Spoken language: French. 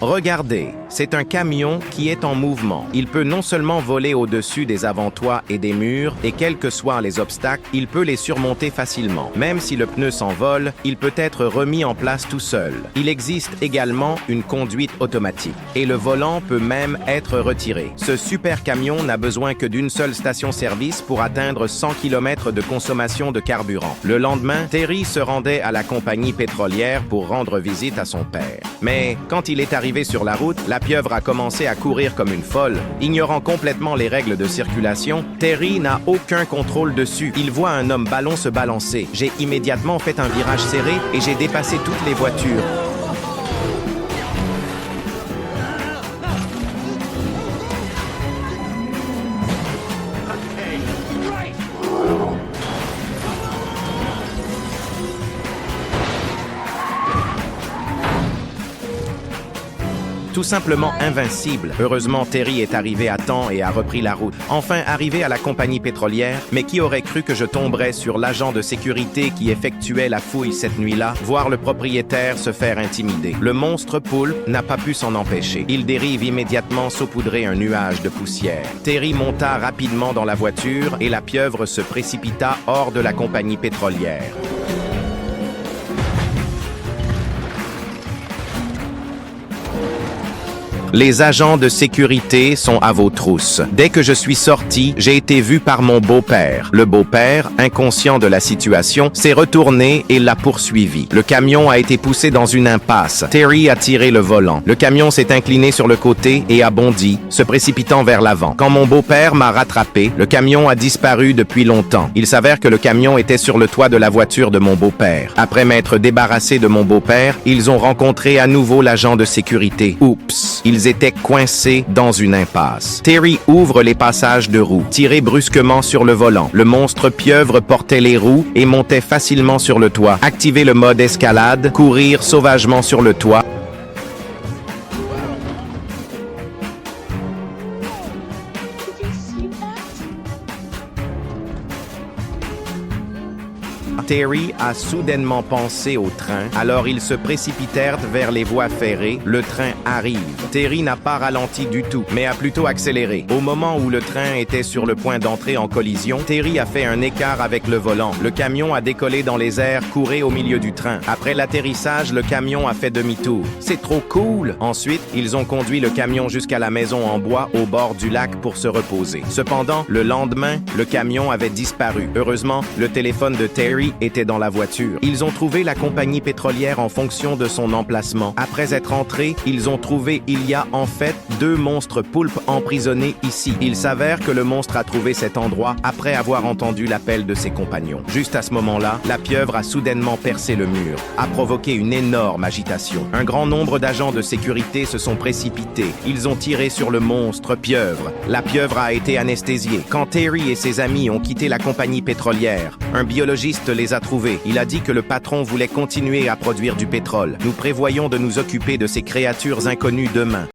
Regardez, c'est un camion qui est en mouvement. Il peut non seulement voler au-dessus des avant-toits et des murs, et quels que soient les obstacles, il peut les surmonter facilement. Même si le pneu s'envole, il peut être remis en place tout seul. Il existe également une conduite automatique, et le volant peut même être retiré. Ce super camion n'a besoin que d'une seule station-service pour atteindre 100 km de consommation de carburant. Le lendemain, Terry se rendait à la compagnie pétrolière pour rendre visite à son père. Mais quand il est arrivé sur la route, la pieuvre a commencé à courir comme une folle. Ignorant complètement les règles de circulation, Terry n'a aucun contrôle dessus. Il voit un homme ballon se balancer. J'ai immédiatement fait un virage serré et j'ai dépassé toutes les voitures. Tout simplement invincible. Heureusement, Terry est arrivé à temps et a repris la route. Enfin arrivé à la compagnie pétrolière, mais qui aurait cru que je tomberais sur l'agent de sécurité qui effectuait la fouille cette nuit-là, voir le propriétaire se faire intimider. Le monstre poulpe n'a pas pu s'en empêcher. Il dérive immédiatement saupoudrer un nuage de poussière. Terry monta rapidement dans la voiture et la pieuvre se précipita hors de la compagnie pétrolière. Les agents de sécurité sont à vos trousses. Dès que je suis sorti, j'ai été vu par mon beau-père. Le beau-père, inconscient de la situation, s'est retourné et l'a poursuivi. Le camion a été poussé dans une impasse. Terry a tiré le volant. Le camion s'est incliné sur le côté et a bondi, se précipitant vers l'avant. Quand mon beau-père m'a rattrapé, le camion a disparu depuis longtemps. Il s'avère que le camion était sur le toit de la voiture de mon beau-père. Après m'être débarrassé de mon beau-père, ils ont rencontré à nouveau l'agent de sécurité. Oups! Ils étaient coincés dans une impasse. Terry ouvre les passages de roues, tiré brusquement sur le volant. Le monstre pieuvre portait les roues et montait facilement sur le toit. Activer le mode escalade, courir sauvagement sur le toit. Terry a soudainement pensé au train, alors ils se précipitèrent vers les voies ferrées. Le train arrive. Terry n'a pas ralenti du tout, mais a plutôt accéléré. Au moment où le train était sur le point d'entrer en collision, Terry a fait un écart avec le volant. Le camion a décollé dans les airs, couré au milieu du train. Après l'atterrissage, le camion a fait demi-tour. C'est trop cool! Ensuite, ils ont conduit le camion jusqu'à la maison en bois au bord du lac pour se reposer. Cependant, le lendemain, le camion avait disparu. Heureusement, le téléphone de Terry était dans la voiture. Ils ont trouvé la compagnie pétrolière en fonction de son emplacement. Après être entrés, ils ont trouvé il y a en fait 2 monstres poulpes emprisonnés ici. Il s'avère que le monstre a trouvé cet endroit après avoir entendu l'appel de ses compagnons. Juste à ce moment-là, la pieuvre a soudainement percé le mur, a provoqué une énorme agitation. Un grand nombre d'agents de sécurité se sont précipités. Ils ont tiré sur le monstre pieuvre. La pieuvre a été anesthésiée. Quand Terry et ses amis ont quitté la compagnie pétrolière, un biologiste les a trouvés. Il a dit que le patron voulait continuer à produire du pétrole. Nous prévoyons de nous occuper de ces créatures inconnues demain.